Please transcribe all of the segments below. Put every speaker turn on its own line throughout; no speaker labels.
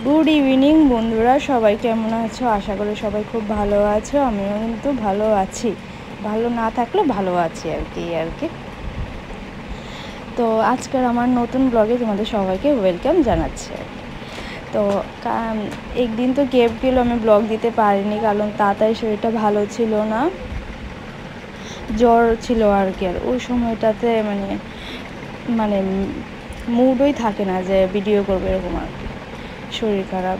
Good evening বন্ধুরা, সবাই কেমন আছো? আশা করি সবাই খুব ভালো আছো। আমিও কিন্তু ভালো আছি, ভালো না থাকলেও ভালো আছি আর কি। তো আজকের আমার নতুন ব্লগে তোমাদের সবাইকে ওয়েলকাম জানাচ্ছি। তো একদিন তো গ্যাপ গেল, আমি ব্লগ দিতে পারিনি, কারণ তাড়াতাড়ি শরীরটা ভালো ছিল না, জ্বর ছিল আর কি। আর ওই সময়টাতে মানে মুডই থাকে না যে ভিডিও করবো এরকম আর কি। শরীর খারাপ,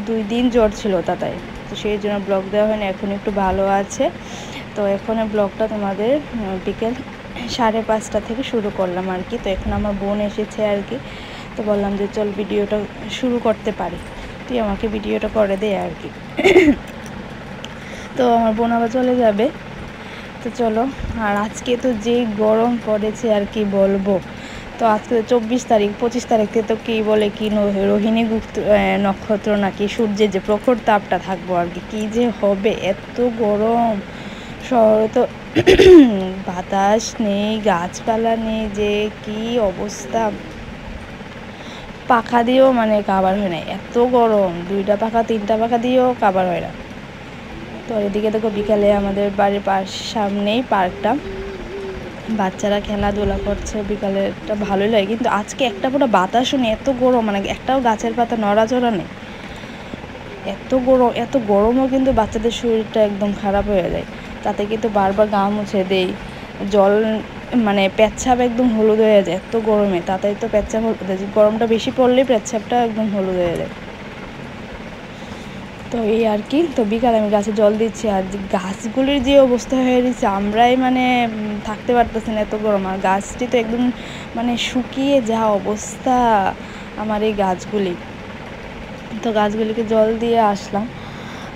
2 দিন জ্বর ছিল তাই, তো সেই জন্য ব্লগ দেওয়া হয়নি। এখন একটু ভালো আছে, তো এখন ব্লগটা তোমাদের বিকেল 5:30 থেকে শুরু করলাম আর কি। তো এখন আমার বোন এসেছে আর কি, তো বললাম যে চল ভিডিওটা শুরু করতে পারি, তুই আমাকে ভিডিওটা করে দে আর কি। তো আমার বোন আবার চলে যাবে, তো চলো। আর আজকে তো যেই গরম পড়েছে আর কি বলবো। তো আজকে 24 তারিখ, 25 তারিখ থেকে তো কী বলে কি রোহিণী নক্ষত্র নাকি, সূর্যের যে প্রখর তাপটা থাকবো আর কি। কী যে হবে, এত গরম। শহরে তো বাতাস নেই, গাছপালা নেই, যে কি অবস্থা। পাখা দিয়েও কাবার হয় না, এত গরম। 2টা পাখা 3টা পাখা দিয়েও কাবার হয় না। তো এদিকে দেখো বিকালে আমাদের বাড়ির সামনেই পার্কটা, বাচ্চারা খেলাধুলা করছে, বিকালেরটা ভালোই লাগে। কিন্তু আজকে একটা পুরো বাতাসও নেই, এত গরম, একটাও গাছের পাতা নড়াচড়া নেই, এত গরমও কিন্তু বাচ্চাদের শরীরটা একদম খারাপ হয়ে যায়। তাতে কিন্তু বারবার গা মুছে দেই, জল পেচ্ছাপ একদম হলুদ হয়ে যায় এত গরমে। তাতে তো পেচ্ছাপ হলুদ হয়ে যায়, গরমটা বেশি পড়লেই পেচ্ছাপটা একদম হলুদ হয়ে যায়। তো এই আর কি। তো বিকালে আমি গাছে জল দিচ্ছি, আর গাছগুলির যে অবস্থা হয়ে গেছে, আমরাই থাকতে পারতেছি না, এত গরম। আর গাছটি তো একদম শুকিয়ে যা অবস্থা আমার এই গাছগুলি। তো গাছগুলিকে জল দিয়ে আসলাম,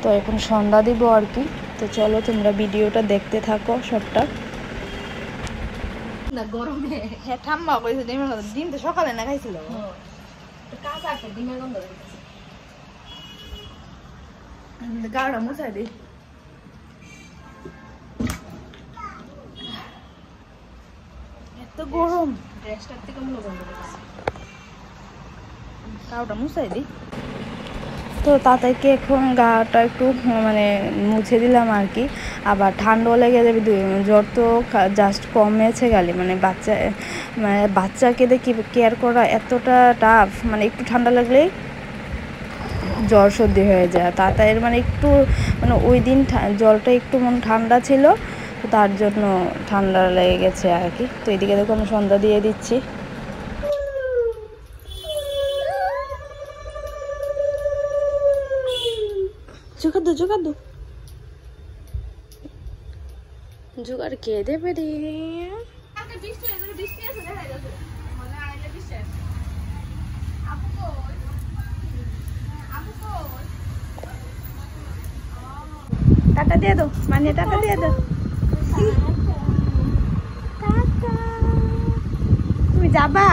তো এখন সন্ধ্যা দিব আর কি। তো চলো তোমরা ভিডিওটা দেখতে থাকো সবটা।
না গরমে
হ্যাঁ ঠাম্মা কইছে ডিম তো সকালে না খাইছিল,
কাঁচা একটা ডিমের গন্ধ
গাড়া মুছাই দিই। এত গরম,
ড্রেসটার থেকে মনে গন্ধ করতেছে।
গাটা মুছাই দিই। তো তাদেরকে এখন গাটা একটু মুছে দিলাম আর কি। আবার ঠান্ডাও লেগে যাবে, জ্বর তো জাস্ট কমেছে গালি। বাচ্চাকে দেখি কেয়ার করা এতটা টাফ, একটু ঠান্ডা লাগলেই জ্বর সর্দি হয়ে যায়। তাড়াতাড়ি একটু ওই দিন জলটা একটু ঠান্ডা ছিল, তো তার জন্য ঠান্ডা লেগে গেছে আর কি। তো এদিকে দেখো আমি সন্ধ্যা দিয়ে দিচ্ছি। জোগাড় জোগাড় কে দেবে রে? টাটা দিয়ে দো, টাটা দিয়ে দো। তুমি যাবা?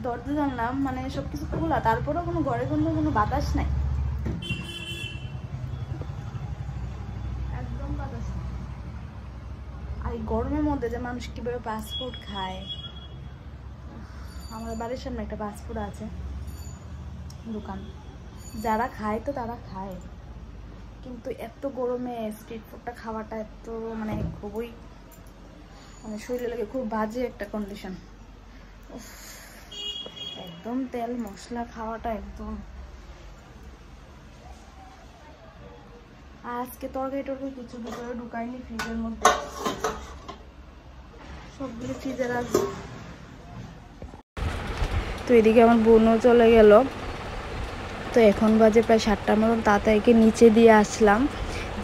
দরজা জানলাম সবকিছু খোলা, তারপরেও কোনো ঘরে কোনো বাতাস নাই, একদম বাতাস নেই। আর এই গরমের মধ্যে যে মানুষ কিভাবে ফাস্টফুড খায়। আমাদের বাড়ির সামনে একটা ফাস্টফুড আছে দোকান, যারা খায় তো তারা খায়, কিন্তু এত গরমে স্ট্রিট ফুডটা খাওয়াটা এত খুবই শরীরে লাগে খুব বাজে একটা কন্ডিশন। একদম তেল মশলা খাওয়াটা একদম। আজকে তরকারি কিছু ভিতরে ঢুকাইনি, ফ্রিজের মধ্যে সবগুলো ফ্রিজে রাখবো। তো এদিকে আমার বোনও চলে গেল, তো এখন বাজে প্রায় 7টার মতন। তাড়াতাড়িকে নিচে দিয়ে আসলাম,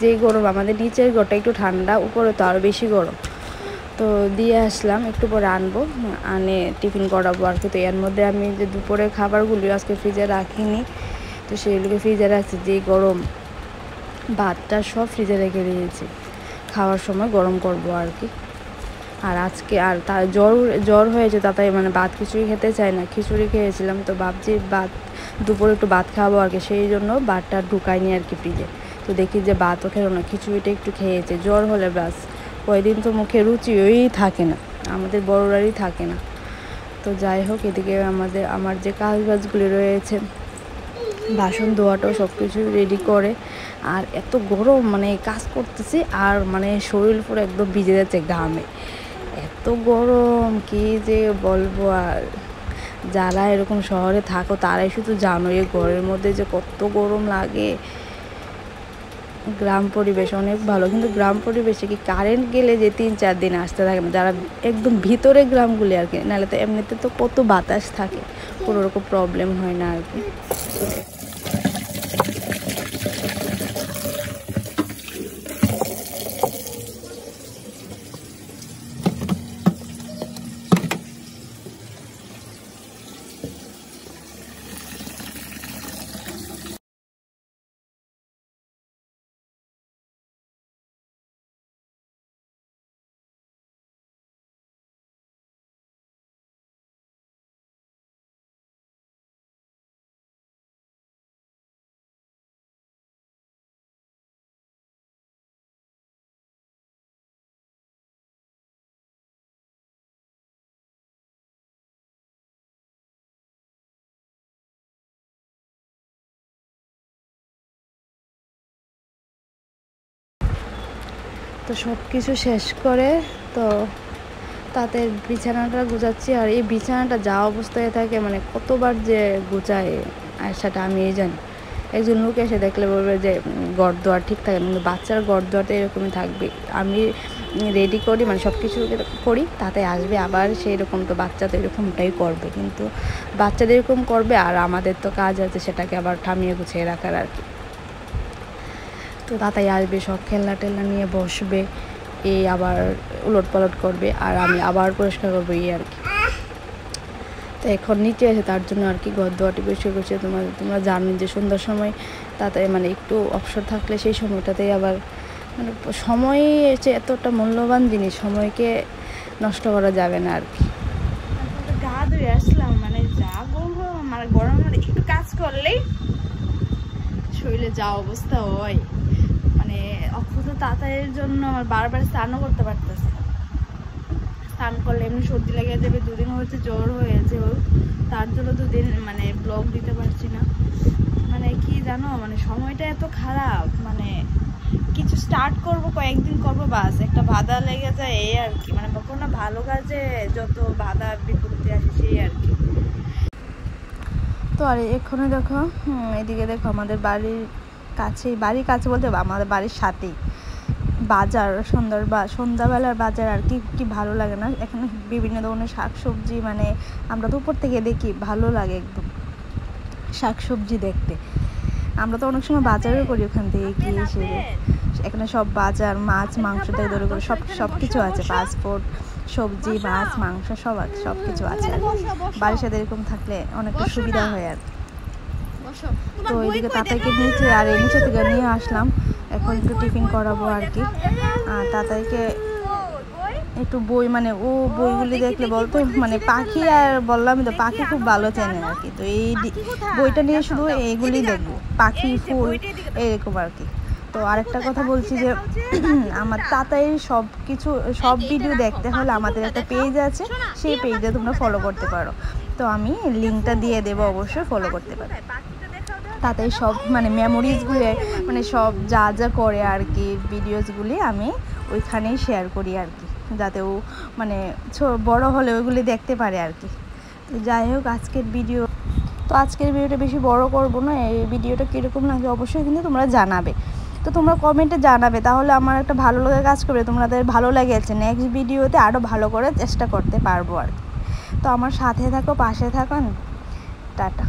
যেই গরম, আমাদের নিচের ঘরটা একটু ঠান্ডা, উপরে তো আরও বেশি গরম। তো দিয়ে আসলাম, একটু পরে আনবো, আনে টিফিন করাবো আর কি। তো এর মধ্যে আমি যে দুপুরের খাবারগুলি আজকে ফ্রিজে রাখিনি, তো সেইগুলোকে ফ্রিজে রাখছি। যেই গরম, ভাতটা সব ফ্রিজে রেখে দিয়েছি, খাওয়ার সময় গরম করব আর কি। আর আজকে আর তার জ্বর হয়েছে, তাতে মানে ভাত খিচুড়ি খেতে চায় না, খিচুড়ি খেয়েছিলাম। তো ভাবছি ভাত দুপুরে একটু ভাত খাবো আর কি, সেই জন্য ভাতটা ঢুকাইনি আর কি ফ্রিজে। তো দেখি যে ভাতও খেলো না, খিচুড়িটা একটু খেয়েছে। জ্বর হলে ব্যাস কয়েকদিন তো মুখে রুচিই থাকে না, আমাদের বড়রারই থাকে না। তো যাই হোক, এদিকে আমার যে কাজবাজগুলি রয়েছে, বাসন ধোয়াটাও সব কিছু রেডি করে। আর এত গরম, মানে কাজ করতেছি আর মানে শরীর পুরো একদম ভিজে যাচ্ছে ঘামে, এত গরম কি যে বলবো। আর যারা এরকম শহরে থাকো তারাই শুধু জানো এই ঘরের মধ্যে যে কত গরম লাগে। গ্রাম পরিবেশ অনেক ভালো, কিন্তু গ্রাম পরিবেশে কি কারেন্ট গেলে যে 3-4 দিন আসতে থাকে না, যারা একদম ভিতরে গ্রামগুলি আর কি, নাহলে তো এমনিতে তো কত বাতাস থাকে, কোনো রকম প্রবলেম হয় না আর কি। তো সব কিছু শেষ করে তো তাতে বিছানাটা গুছাচ্ছি। আর এই বিছানাটা যা অবস্থায় থাকে, মানে কতবার যে গুছায় আর সেটা আমি জানি। একজন লোক এসে দেখলে বলবে যে ঘর দোয়ার ঠিক থাকে, কিন্তু বাচ্চার ঘর দোয়ারটা এরকমই থাকবে। আমি রেডি করি, মানে সব কিছু করি, তাতে আসবে আবার সেই রকম। তো বাচ্চা তো এরকমটাই করবে, কিন্তু বাচ্চাদের এরকম করবে আর আমাদের তো কাজ আছে সেটাকে আবার থামিয়ে গুছিয়ে রাখার আর কি। তো তাতাই আসবে, সব খেলনা টেলনা নিয়ে বসবে, এই আবার উলট পালট করবে আর আমি আবার পরিষ্কার করবো এই আর কি। তো এখন নিচে এসে তার জন্য আর কি ঘর দোয়াটি পরিষ্কার করছে। তোমরা জানো যে সন্ধ্যার সময় তাতে মানে একটু অবসর থাকলে সেই সময়টাতেই আবার মানে সময় হচ্ছে এতটা মূল্যবান জিনিস, সময়কে নষ্ট করা যাবে না আর কি। গা ধুয়ে আসলাম, মানে যা গরম, আমার গরমের একটু কাজ করলেই শরীরে যা অবস্থা হয়, মানে অক্ষত তাতাইয়ের জন্য আমার বারবার স্নানও করতে পারতেছে না। স্নান করলে এমনি সর্দি লেগে যাবে, 2 দিন হচ্ছে জ্বর হয়েছে ওর, তার জন্য 2 দিন মানে ব্লগ দিতে পারছি না। মানে কি জানো, মানে সময়টা এত খারাপ, মানে কিছু স্টার্ট করব, কয়েকদিন করবো, বাস একটা বাধা লেগে যায় এই আর কি। মানে কোনো ভালো কাজে যত বাধা বিপত্তি আসে সেই আর কি। তো আর এক্ষুনি দেখো, এদিকে দেখো আমাদের বাড়ির কাছে বলতে আমাদের বাড়ির সাথেই বাজার, সন্ধ্যাবেলার বাজার আর কি ভালো লাগে না? এখানে বিভিন্ন ধরনের শাকসবজি, মানে আমরা তো উপর থেকে দেখি, ভালো লাগে একদম শাকসবজি দেখতে। আমরা তো অনেক সময় বাজারও করি ওখান থেকে গিয়ে এসে। এখানে সব বাজার, মাছ মাংস থেকে ধরে করে সব কিছু আছে, পাসপোর্ট, সবজি, মাছ, মাংস সব কিছু আছে। বাড়ির সাথে এরকম থাকলে অনেকটা সুবিধা হয় আর। তো এদিকে তাতাইকে নিচে আর এই নিচে থেকে নিয়ে আসলাম, এখন একটু টিফিন করাবো আর কি। আর তাতাইকে একটু বই, মানে ও বইগুলি দেখলে বলতো, মানে পাখি, আর বললাম তো পাখি খুব ভালো চেনে আর কি। তো এই বইটা নিয়ে শুধু এইগুলি দেখবো, পাখি, ফুল, এরকম আর কি। তো আরেকটা কথা বলছি যে আমার তাতাইয়ের সব ভিডিও দেখতে হলে আমাদের একটা পেজ আছে, সেই পেজে তোমরা ফলো করতে পারো। তো আমি লিঙ্কটা দিয়ে দেবো, অবশ্যই ফলো করতে পারো। তাতে সব মানে মেমোরিজগুলি, মানে সব যা করে আর কি, ভিডিওসগুলি আমি ওইখানেই শেয়ার করি আর কি, যাতে ও মানে বড় হলে ওইগুলি দেখতে পারে আর কি। তো যাই হোক, আজকের ভিডিওটা বেশি বড় করব না। এই ভিডিওটা কীরকম লাগে অবশ্যই কিন্তু তোমরা জানাবে। তো তোমরা কমেন্টে জানাবে, তাহলে আমার একটা ভালো লাগে কাজ করবে, তোমাদের ভালো লেগেছে, নেক্সট ভিডিওতে আরও ভালো করে চেষ্টা করতে পারবো আর কি। তো আমার সাথে থাকো, পাশে থাকো। টাটা।